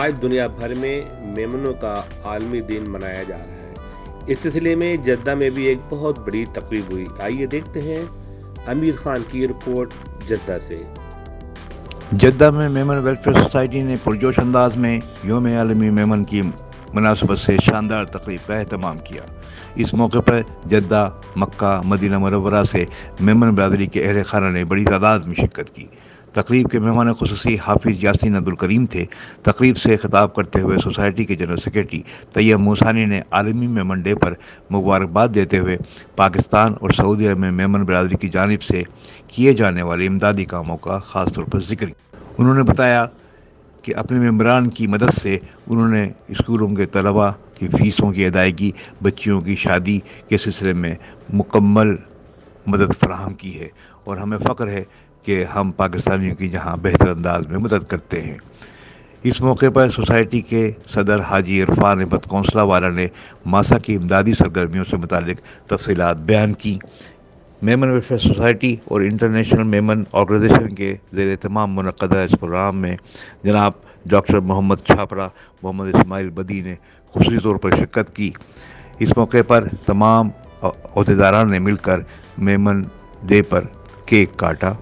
آج دنیا بھر میں میمنوں کا عالمی دن منایا جا رہا ہے۔ اس سلسلے میں جدہ میں بھی ایک بہت بڑی تقریب ہوئی۔ آئیے دیکھتے ہیں امیر خان کی رپورٹ جدہ سے۔ جدہ میں میمن ویلفیئر سوسائٹی نے پرجوش انداز میں یوم عالمی میمن کی مناسبت سے شاندار تقریب کا اہتمام کیا۔ اس موقع پر جدہ، مکہ، مدینہ منورہ سے میمن برادری کے اہل خانہ نے بڑی تعداد میں شرکت کی۔ تقریب کے مہمان خصوصی حافظ یاسین عبدالکریم تھے۔ تقریب سے خطاب کرتے ہوئے سوسائٹی کے جنرل سیکرٹری طیب موسانی نے عالمی میمن ڈے پر مبارکباد دیتے ہوئے پاکستان اور سعودی عرب میں میمن برادری کی جانب سے کیے جانے والے امدادی کاموں کا خاص طور پر ذکر کیا۔ انہوں نے بتایا کہ اپنے ممبران کی مدد سے انہوں نے اسکولوں کے طلباء کی فیسوں کی ادائیگی، بچیوں کی شادی کے سلسلے میں مکمل مدد فراہم کی ہے، اور ہمیں فخر ہے کہ ہم پاکستانیوں کی جہاں بہتر انداز میں مدد کرتے ہیں۔ اس موقع پر سوسائٹی کے صدر حاجی عرفان احمد کونسلہ والا نے ماسا کی امدادی سرگرمیوں سے متعلق تفصیلات بیان کی۔ میمن ویلفیئر سوسائٹی اور انٹرنیشنل میمن آرگنائزیشن کے زیر اہتمام منعقدہ اس پروگرام میں جناب ڈاکٹر محمد چھاپڑا، محمد اسماعیل بدی نے خصوصی طور پر شرکت کی۔ اس موقع پر تمام عہدیداران نے مل کر میمن ڈے پر کیک کاٹا۔